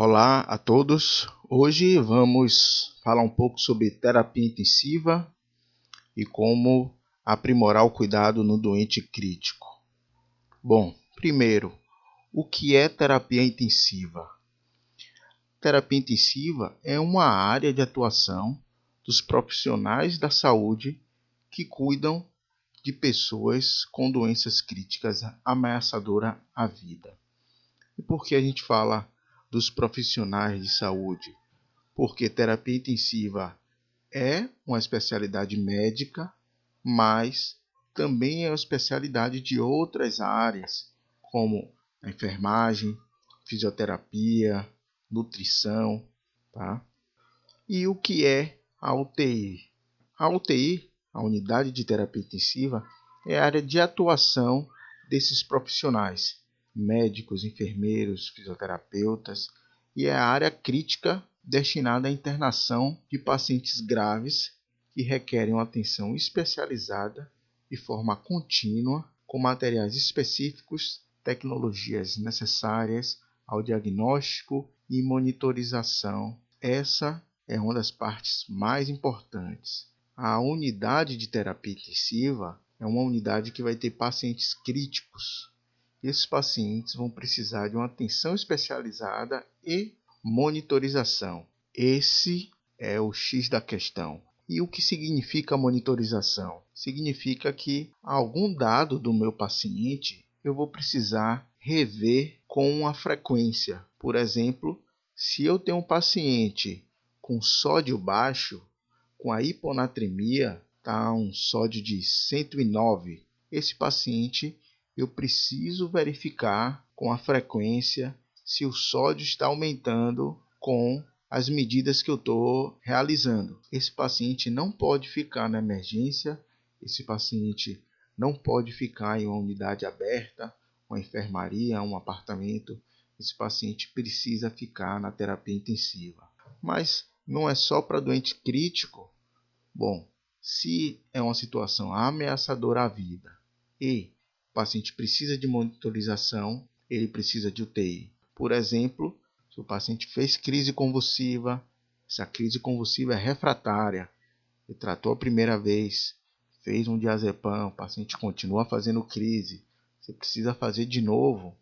Olá a todos. Hoje vamos falar um pouco sobre terapia intensiva e como aprimorar o cuidado no doente crítico. Bom, primeiro, o que é terapia intensiva? Terapia intensiva é uma área de atuação dos profissionais da saúde que cuidam de pessoas com doenças críticas ameaçadoras à vida. E por que a gente fala dos profissionais de saúde? Porque terapia intensiva é uma especialidade médica, mas também é uma especialidade de outras áreas, como a enfermagem, fisioterapia, nutrição, tá? E o que é a UTI? A UTI, a unidade de terapia intensiva, é a área de atuação desses profissionais, médicos, enfermeiros, fisioterapeutas, e é a área crítica destinada à internação de pacientes graves que requerem uma atenção especializada de forma contínua, com materiais específicos, tecnologias necessárias ao diagnóstico e monitorização. Essa é uma das partes mais importantes. A unidade de terapia intensiva é uma unidade que vai ter pacientes críticos. Esses pacientes vão precisar de uma atenção especializada e monitorização. Esse é o X da questão. E o que significa monitorização? Significa que algum dado do meu paciente eu vou precisar rever com uma frequência. Por exemplo, se eu tenho um paciente com sódio baixo, com a hiponatremia, um sódio de 109, esse paciente eu preciso verificar com a frequência se o sódio está aumentando com as medidas que eu estou realizando. Esse paciente não pode ficar na emergência, esse paciente não pode ficar em uma unidade aberta, uma enfermaria, um apartamento. Esse paciente precisa ficar na terapia intensiva. Mas não é só para doente crítico. Bom, se é uma situação ameaçadora à vida e o paciente precisa de monitorização, ele precisa de UTI. Por exemplo, se o paciente fez crise convulsiva, essa crise convulsiva é refratária, ele tratou a primeira vez, fez um diazepam, o paciente continua fazendo crise, você precisa fazer de novo,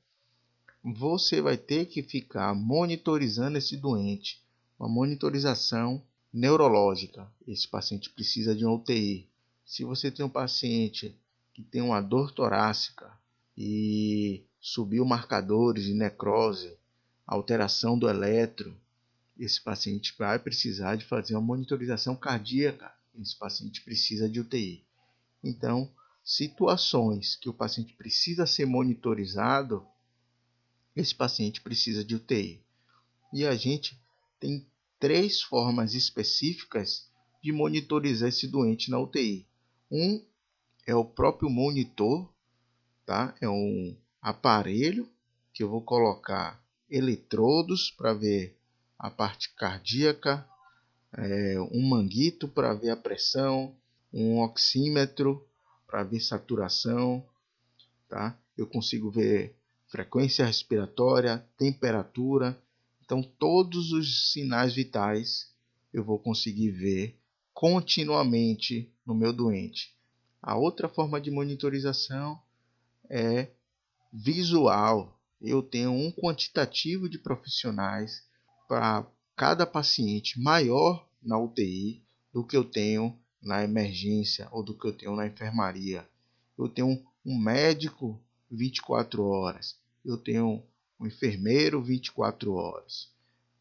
você vai ter que ficar monitorizando esse doente, uma monitorização neurológica. Esse paciente precisa de uma UTI. Se você tem um paciente que tem uma dor torácica e subiu marcadores de necrose, alteração do eletro, esse paciente vai precisar de fazer uma monitorização cardíaca. Esse paciente precisa de UTI. Então, situações que o paciente precisa ser monitorizado, esse paciente precisa de UTI. E a gente tem 3 formas específicas de monitorizar esse doente na UTI. Um é o próprio monitor, tá? É um aparelho que eu vou colocar eletrodos para ver a parte cardíaca, um manguito para ver a pressão, um oxímetro para ver saturação, tá? Eu consigo ver frequência respiratória, temperatura. Então, todos os sinais vitais eu vou conseguir ver continuamente no meu doente. A outra forma de monitorização é visual. Eu tenho um quantitativo de profissionais para cada paciente maior na UTI do que eu tenho na emergência ou do que eu tenho na enfermaria. Eu tenho um médico 24 horas. Eu tenho um enfermeiro 24 horas.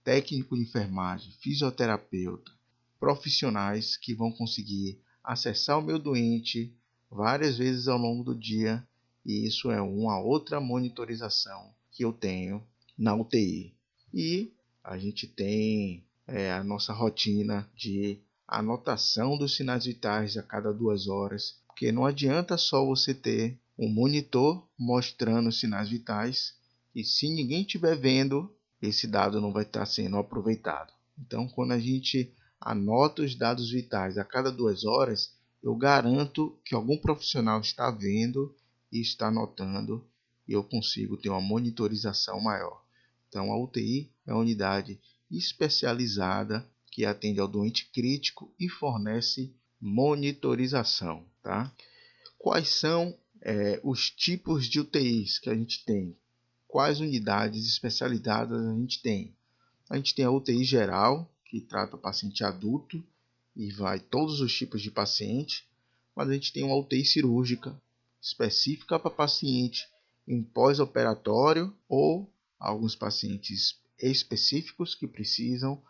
Técnico de enfermagem, fisioterapeuta, profissionais que vão conseguir acessar o meu doente várias vezes ao longo do dia, e isso é uma outra monitorização que eu tenho na UTI. E a gente tem a nossa rotina de anotação dos sinais vitais a cada 2 horas, porque não adianta só você ter um monitor mostrando os sinais vitais, e se ninguém estiver vendo, esse dado não vai estar sendo aproveitado. Então, quando a gente anota os dados vitais a cada 2 horas, eu garanto que algum profissional está vendo e está anotando, e eu consigo ter uma monitorização maior. Então, a UTI é uma unidade especializada que atende ao doente crítico e fornece monitorização. Tá? Quais são os tipos de UTIs que a gente tem? Quais unidades especializadas a gente tem? A gente tem a UTI geral, que trata o paciente adulto e vai todos os tipos de paciente, mas a gente tem uma UTI cirúrgica, específica para paciente em pós-operatório ou alguns pacientes específicos que precisam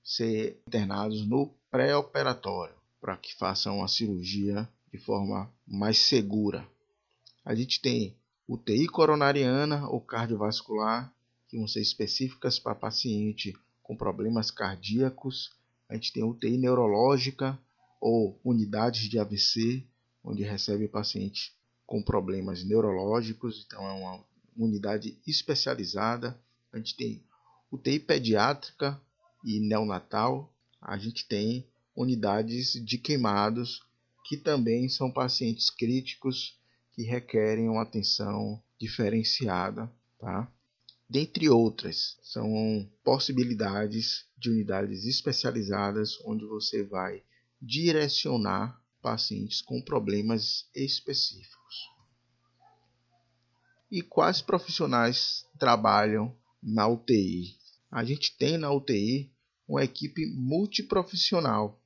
ser internados no pré-operatório para que façam a cirurgia de forma mais segura. A gente tem UTI coronariana ou cardiovascular, que vão ser específicas para paciente com problemas cardíacos. A gente tem UTI neurológica ou unidades de AVC, onde recebe paciente com problemas neurológicos, então é uma unidade especializada. A gente tem UTI pediátrica e neonatal. A gente tem unidades de queimados, que também são pacientes críticos que requerem uma atenção diferenciada, tá? Dentre outras, são possibilidades de unidades especializadas onde você vai direcionar pacientes com problemas específicos. E quais profissionais trabalham na UTI? A gente tem na UTI uma equipe multiprofissional.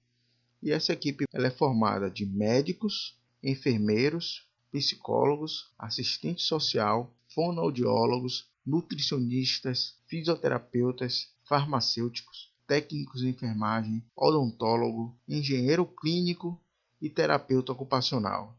E essa equipe ela é formada de médicos, enfermeiros, psicólogos, assistente social, fonoaudiólogos, nutricionistas, fisioterapeutas, farmacêuticos, técnicos de enfermagem, odontólogo, engenheiro clínico e terapeuta ocupacional.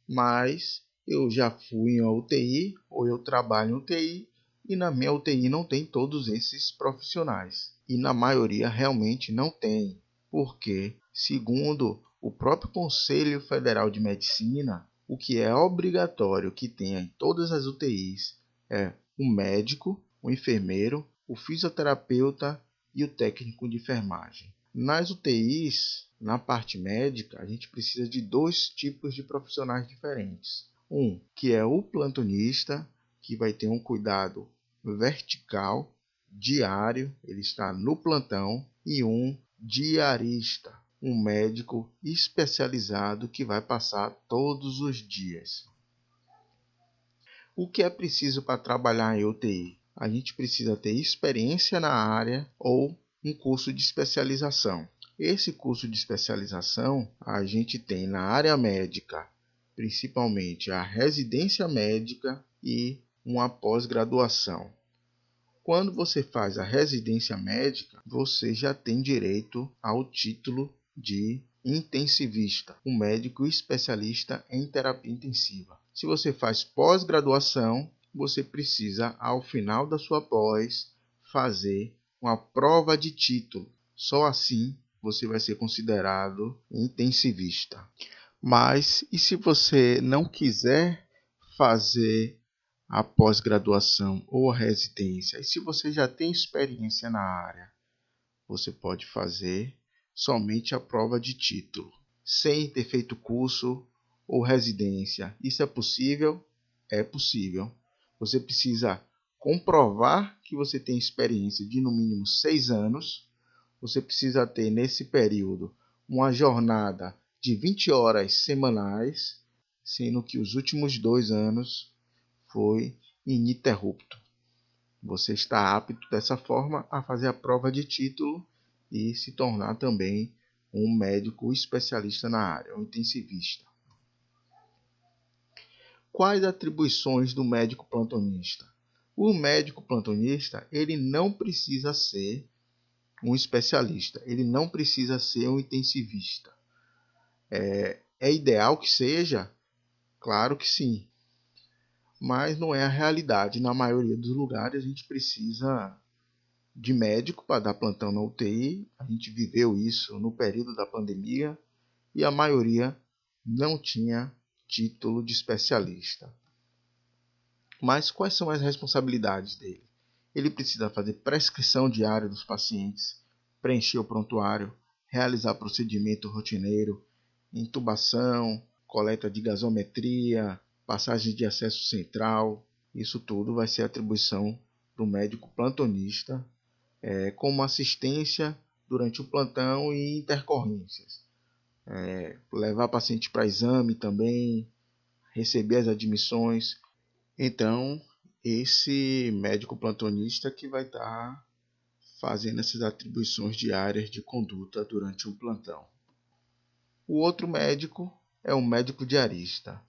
Mas eu já fui em uma UTI ou eu trabalho em UTI e na minha UTI não tem todos esses profissionais. E na maioria realmente não tem, porque, segundo o próprio Conselho Federal de Medicina, o que é obrigatório que tenha em todas as UTIs é o médico, o enfermeiro, o fisioterapeuta e o técnico de enfermagem. Nas UTIs, na parte médica, a gente precisa de dois tipos de profissionais diferentes. Um, que é o plantonista, que vai ter um cuidado vertical, diário, ele está no plantão, e um diarista, um médico especializado que vai passar todos os dias. O que é preciso para trabalhar em UTI? A gente precisa ter experiência na área ou um curso de especialização. Esse curso de especialização a gente tem na área médica, principalmente a residência médica e uma pós-graduação. Quando você faz a residência médica, você já tem direito ao título de intensivista, um médico especialista em terapia intensiva. Se você faz pós-graduação, você precisa, ao final da sua pós, fazer uma prova de título. Só assim você vai ser considerado intensivista. Mas e se você não quiser fazer a pós-graduação ou a residência, e se você já tem experiência na área, você pode fazer somente a prova de título, sem ter feito curso ou residência. Isso é possível? É possível. Você precisa comprovar que você tem experiência de no mínimo 6 anos. Você precisa ter nesse período uma jornada de 20 horas semanais, sendo que os últimos 2 anos foi ininterrupto. Você está apto dessa forma a fazer a prova de título e se tornar também um médico especialista na área, um intensivista. Quais atribuições do médico plantonista? O médico plantonista, ele não precisa ser um especialista, ele não precisa ser um intensivista. É ideal que seja? Claro que sim. Mas não é a realidade. Na maioria dos lugares a gente precisa de médico para dar plantão na UTI. A gente viveu isso no período da pandemia e a maioria não tinha título de especialista. Mas quais são as responsabilidades dele? Ele precisa fazer prescrição diária dos pacientes, preencher o prontuário, realizar procedimento rotineiro, intubação, coleta de gasometria, passagem de acesso central. Isso tudo vai ser atribuição para o médico plantonista, como assistência durante o plantão e intercorrências. Levar paciente para exame também, receber as admissões. Então, esse médico plantonista que vai estar fazendo essas atribuições diárias de conduta durante um plantão. O outro médico é o médico diarista.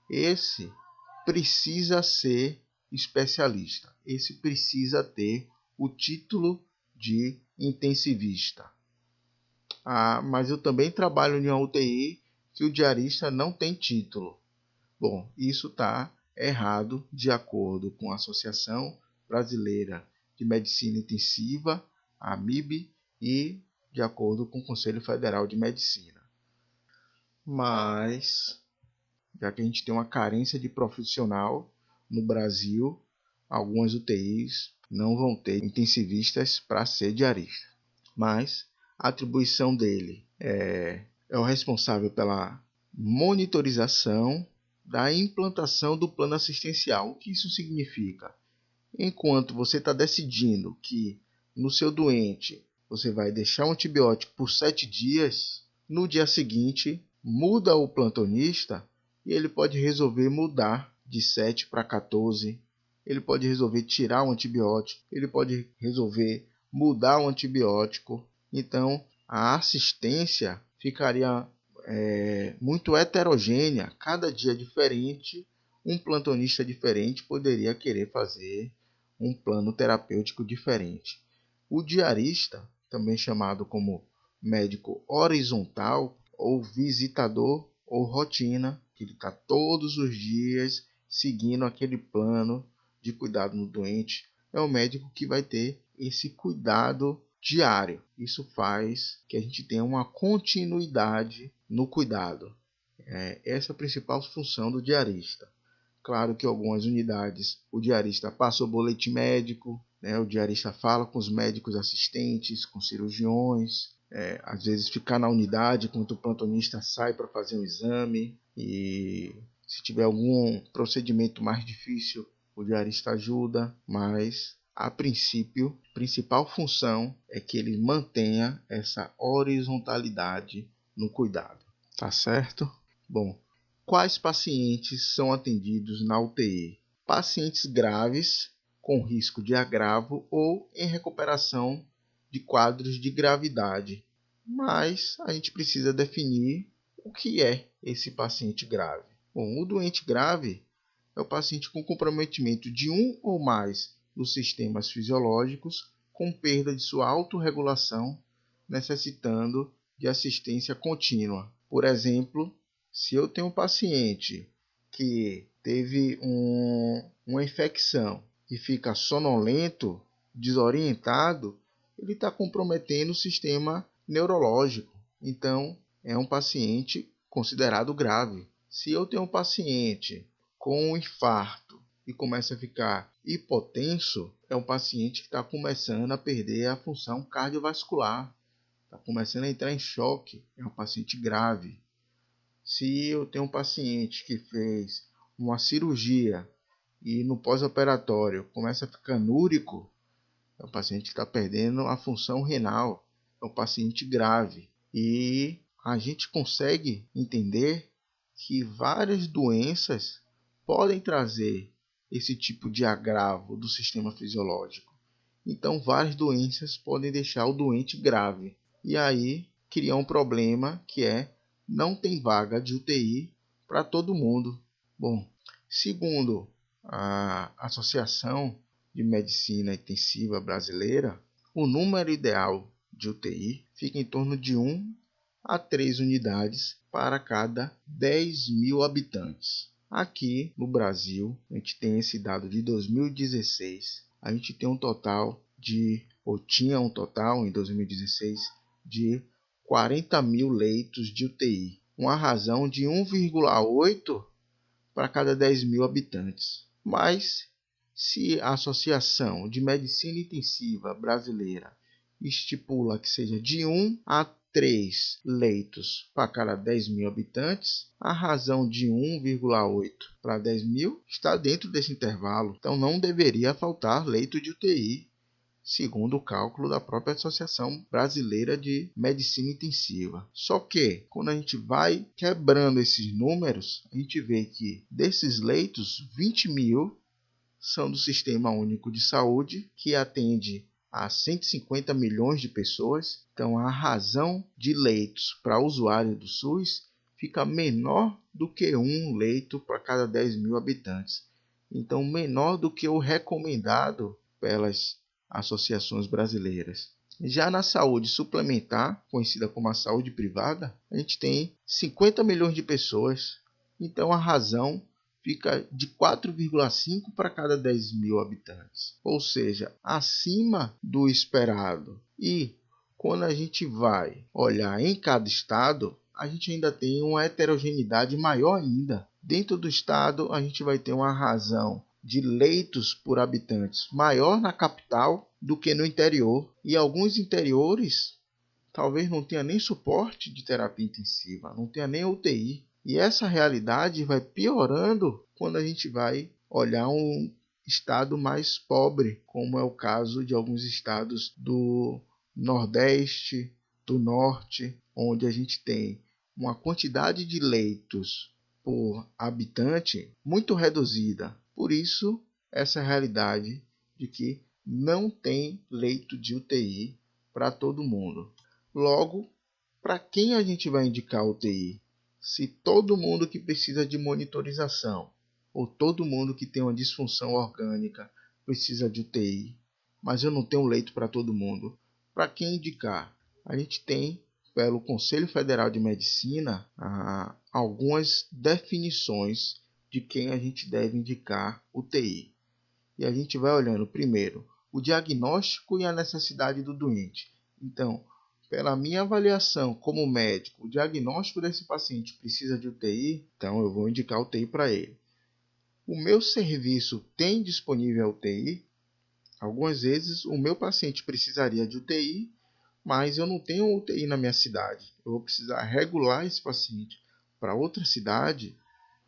Esse precisa ser especialista. Esse precisa ter o título de intensivista. Mas eu também trabalho em uma UTI que o diarista não tem título. Bom, isso está errado de acordo com a Associação Brasileira de Medicina Intensiva, a AMIB, e de acordo com o Conselho Federal de Medicina. Mas, já que a gente tem uma carência de profissional no Brasil, algumas UTIs não vão ter intensivistas para ser diarista. Mas a atribuição dele é o responsável pela monitorização da implantação do plano assistencial. O que isso significa? Enquanto você está decidindo que no seu doente você vai deixar um antibiótico por 7 dias, no dia seguinte muda o plantonista e ele pode resolver mudar de 7 para 14. Ele pode resolver tirar o antibiótico, ele pode resolver mudar o antibiótico. Então, a assistência ficaria muito heterogênea. Cada dia diferente, um plantonista diferente poderia querer fazer um plano terapêutico diferente. O diarista, também chamado como médico horizontal, ou visitador ou rotina, que ele está todos os dias seguindo aquele plano de cuidado no doente, é o médico que vai ter esse cuidado diário. Isso faz que a gente tenha uma continuidade no cuidado. Essa é a principal função do diarista. Claro que em algumas unidades o diarista passa o boletim médico, o diarista fala com os médicos assistentes, com cirurgiões, às vezes ficar na unidade enquanto o plantonista sai para fazer um exame, e se tiver algum procedimento mais difícil, o diarista ajuda, mas a princípio, a principal função é que ele mantenha essa horizontalidade no cuidado. Tá certo? Bom, quais pacientes são atendidos na UTI? Pacientes graves, com risco de agravo ou em recuperação de quadros de gravidade. Mas a gente precisa definir o que é esse paciente grave. Bom, o doente grave é o paciente com comprometimento de um ou mais dos sistemas fisiológicos, com perda de sua autorregulação, necessitando de assistência contínua. Por exemplo, se eu tenho um paciente que teve uma infecção e fica sonolento, desorientado, ele está comprometendo o sistema neurológico. Então, é um paciente considerado grave. Se eu tenho um paciente com um infarto e começa a ficar hipotenso, é um paciente que está começando a perder a função cardiovascular, está começando a entrar em choque, é um paciente grave. Se eu tenho um paciente que fez uma cirurgia e no pós-operatório começa a ficar núrico, é um paciente que está perdendo a função renal, é um paciente grave. E a gente consegue entender que várias doenças podem trazer esse tipo de agravo do sistema fisiológico. Então, várias doenças podem deixar o doente grave. E aí, criar um problema que não tem vaga de UTI para todo mundo. Bom, segundo a Associação de Medicina Intensiva Brasileira, o número ideal de UTI fica em torno de 1 a 3 unidades para cada 10 mil habitantes. Aqui no Brasil, a gente tem esse dado de 2016, a gente tem um total ou tinha um total em 2016 de 40 mil leitos de UTI, uma razão de 1,8 para cada 10 mil habitantes. Mas, se a Associação de Medicina Intensiva Brasileira estipula que seja de 1 a 3 leitos para cada 10 mil habitantes, a razão de 1,8 para 10 mil está dentro desse intervalo. Então, não deveria faltar leito de UTI, segundo o cálculo da própria Associação Brasileira de Medicina Intensiva. Só que, quando a gente vai quebrando esses números, a gente vê que desses leitos, 20 mil são do Sistema Único de Saúde, que atende a 150 milhões de pessoas. Então, a razão de leitos para usuário do SUS fica menor do que um leito para cada 10 mil habitantes. Então, menor do que o recomendado pelas associações brasileiras. Já na saúde suplementar, conhecida como a saúde privada, a gente tem 50 milhões de pessoas. Então, a razão fica de 4,5 para cada 10 mil habitantes, ou seja, acima do esperado. E quando a gente vai olhar em cada estado, a gente ainda tem uma heterogeneidade maior ainda. Dentro do estado, a gente vai ter uma razão de leitos por habitantes maior na capital do que no interior. E alguns interiores talvez não tenha nem suporte de terapia intensiva, não tenha nem UTI. E essa realidade vai piorando quando a gente vai olhar um estado mais pobre, como é o caso de alguns estados do Nordeste, do Norte, onde a gente tem uma quantidade de leitos por habitante muito reduzida. Por isso, essa realidade de que não tem leito de UTI para todo mundo. Logo, para quem a gente vai indicar UTI? Se todo mundo que precisa de monitorização ou todo mundo que tem uma disfunção orgânica precisa de UTI, mas eu não tenho leito para todo mundo, para quem indicar? A gente tem, pelo Conselho Federal de Medicina, algumas definições de quem a gente deve indicar UTI. E a gente vai olhando primeiro o diagnóstico e a necessidade do doente. Então, pela minha avaliação como médico, o diagnóstico desse paciente precisa de UTI, então eu vou indicar UTI para ele. O meu serviço tem disponível UTI? Algumas vezes o meu paciente precisaria de UTI, mas eu não tenho UTI na minha cidade. Eu vou precisar regular esse paciente para outra cidade.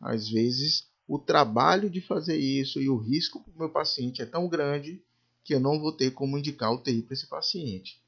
Às vezes o trabalho de fazer isso e o risco para o meu paciente é tão grande que eu não vou ter como indicar UTI para esse paciente.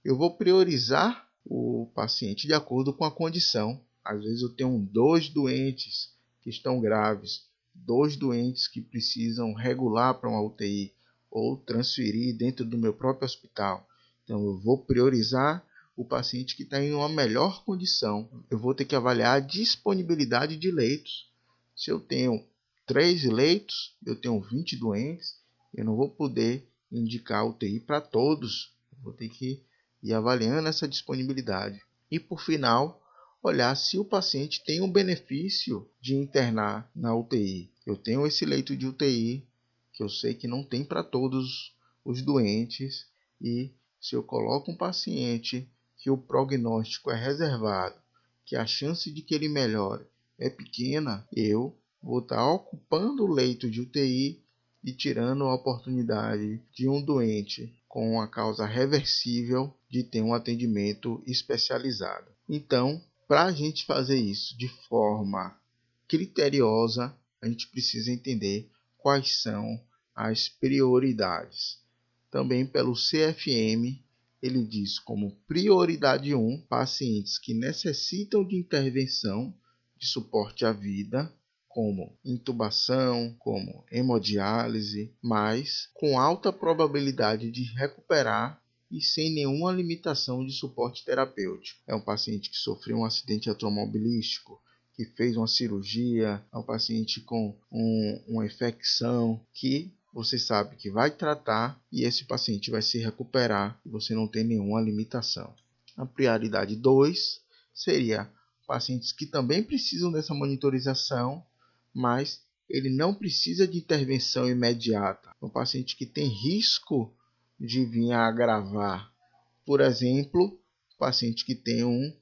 Eu vou priorizar o paciente de acordo com a condição. Às vezes eu tenho 2 doentes que estão graves, 2 doentes que precisam regular para uma UTI ou transferir dentro do meu próprio hospital. Então eu vou priorizar o paciente que está em uma melhor condição. Eu vou ter que avaliar a disponibilidade de leitos. Se eu tenho 3 leitos, eu tenho 20 doentes, eu não vou poder indicar UTI para todos. Eu vou ter que ir avaliando essa disponibilidade. E por final, olhar se o paciente tem um benefício de internar na UTI. Eu tenho esse leito de UTI, que eu sei que não tem para todos os doentes, e se eu coloco um paciente que o prognóstico é reservado, que a chance de que ele melhore é pequena, eu vou estar ocupando o leito de UTI e tirando a oportunidade de um doente com uma causa reversível de ter um atendimento especializado. Então, para a gente fazer isso de forma criteriosa, a gente precisa entender quais são as prioridades. Também pelo CFM, ele diz como prioridade 1, pacientes que necessitam de intervenção de suporte à vida, como intubação, como hemodiálise, mas com alta probabilidade de recuperar e sem nenhuma limitação de suporte terapêutico. É um paciente que sofreu um acidente automobilístico, que fez uma cirurgia, é um paciente com uma infecção que você sabe que vai tratar e esse paciente vai se recuperar e você não tem nenhuma limitação. A prioridade 2 seria pacientes que também precisam dessa monitorização, mas ele não precisa de intervenção imediata. Um paciente que tem risco de vir a agravar. Por exemplo, paciente que tem um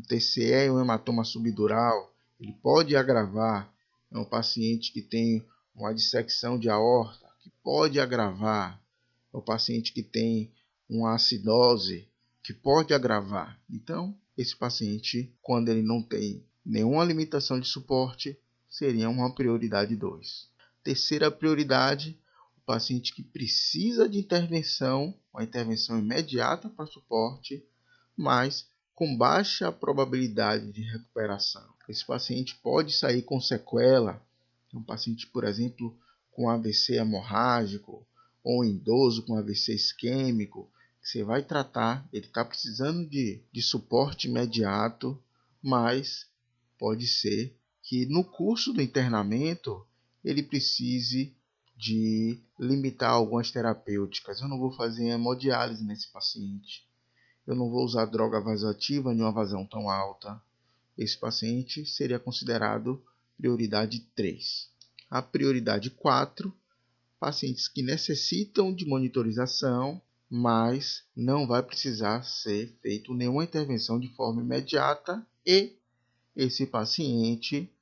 TCE e um hematoma subdural, ele pode agravar. É um paciente que tem uma dissecção de aorta, que pode agravar. É um paciente que tem uma acidose, que pode agravar. Então, esse paciente, quando ele não tem nenhuma limitação de suporte, seria uma prioridade 2. Terceira prioridade, o paciente que precisa de intervenção, uma intervenção imediata para suporte, mas com baixa probabilidade de recuperação. Esse paciente pode sair com sequela. Um paciente, por exemplo, com AVC hemorrágico, ou um idoso com AVC isquêmico, que você vai tratar, ele está precisando de suporte imediato, mas pode ser que no curso do internamento ele precise de limitar algumas terapêuticas. Eu não vou fazer hemodiálise nesse paciente. Eu não vou usar droga vasoativa em uma vazão tão alta. Esse paciente seria considerado prioridade 3. A prioridade 4, pacientes que necessitam de monitorização, mas não vai precisar ser feita nenhuma intervenção de forma imediata e esse paciente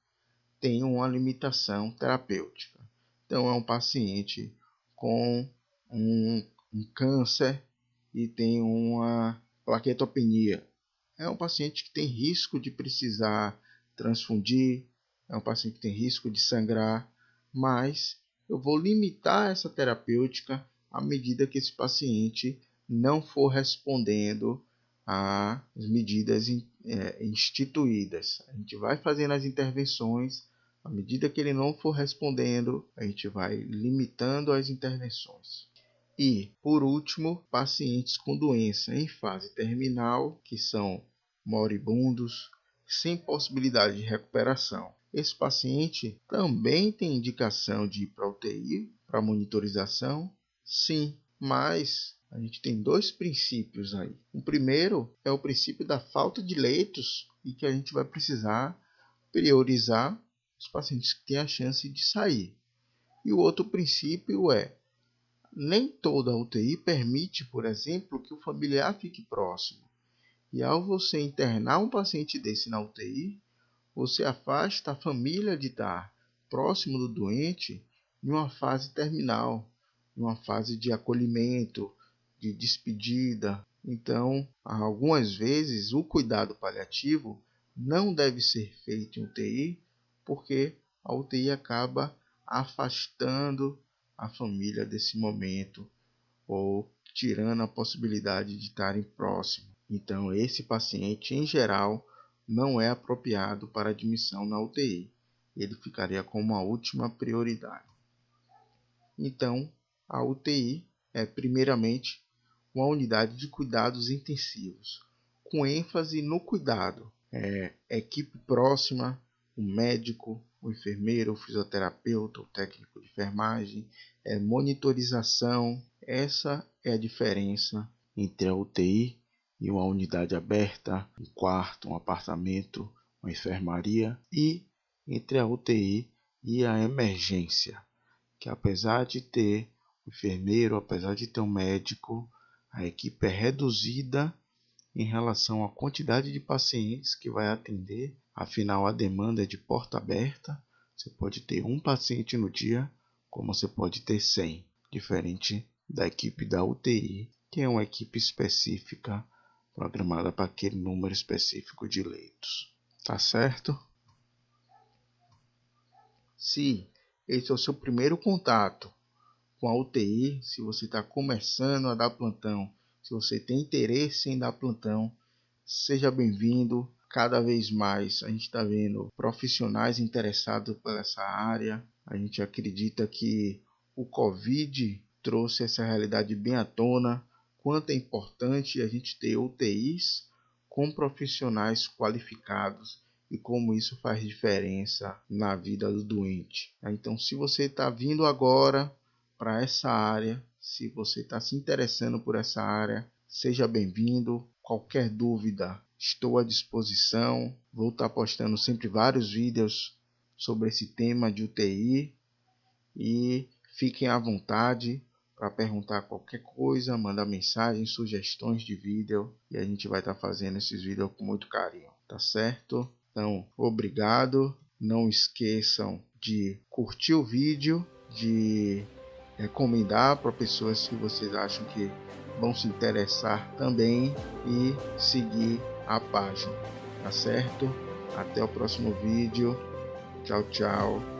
tem uma limitação terapêutica. Então, é um paciente com um câncer e tem uma plaquetopenia. É um paciente que tem risco de precisar transfundir, é um paciente que tem risco de sangrar, mas eu vou limitar essa terapêutica à medida que esse paciente não for respondendo às medidas instituídas. A gente vai fazendo as intervenções, à medida que ele não for respondendo, a gente vai limitando as intervenções. E, por último, pacientes com doença em fase terminal, que são moribundos, sem possibilidade de recuperação. Esse paciente também tem indicação de ir para UTI, para monitorização? Sim, mas a gente tem 2 princípios aí. O primeiro é o princípio da falta de leitos e que a gente vai precisar priorizar os pacientes que têm a chance de sair. E o outro princípio é: nem toda UTI permite, por exemplo, que o familiar fique próximo. E ao você internar um paciente desse na UTI, você afasta a família de estar próximo do doente em uma fase terminal, em uma fase de acolhimento, de despedida. Então, algumas vezes, o cuidado paliativo não deve ser feito em UTI, porque a UTI acaba afastando a família desse momento ou tirando a possibilidade de estarem próximos. Então, esse paciente, em geral, não é apropriado para admissão na UTI. Ele ficaria como a última prioridade. Então, a UTI é, primeiramente, uma unidade de cuidados intensivos, com ênfase no cuidado. Equipe próxima, o médico, o enfermeiro, o fisioterapeuta, o técnico de enfermagem, monitorização. Essa é a diferença entre a UTI e uma unidade aberta, um quarto, um apartamento, uma enfermaria, e entre a UTI e a emergência, que apesar de ter um enfermeiro, apesar de ter um médico, a equipe é reduzida em relação à quantidade de pacientes que vai atender. Afinal, a demanda é de porta aberta. Você pode ter um paciente no dia, como você pode ter 100, diferente da equipe da UTI, que é uma equipe específica programada para aquele número específico de leitos. Tá certo? Se esse é o seu primeiro contato com a UTI, se você está começando a dar plantão, se você tem interesse em dar plantão, seja bem-vindo. Cada vez mais a gente está vendo profissionais interessados por essa área. A gente acredita que o Covid trouxe essa realidade bem à tona, quanto é importante a gente ter UTIs com profissionais qualificados e como isso faz diferença na vida do doente. Então, se você está vindo agora para essa área, se você está se interessando por essa área, seja bem-vindo. Qualquer dúvida, estou à disposição. Vou estar postando sempre vários vídeos sobre esse tema de UTI e fiquem à vontade para perguntar qualquer coisa, mandar mensagem, sugestões de vídeo e a gente vai estar fazendo esses vídeos com muito carinho, tá certo? Então, obrigado. Não esqueçam de curtir o vídeo, de recomendar para pessoas que vocês acham que vão se interessar também e seguir a página, tá certo? Até o próximo vídeo. Tchau, tchau.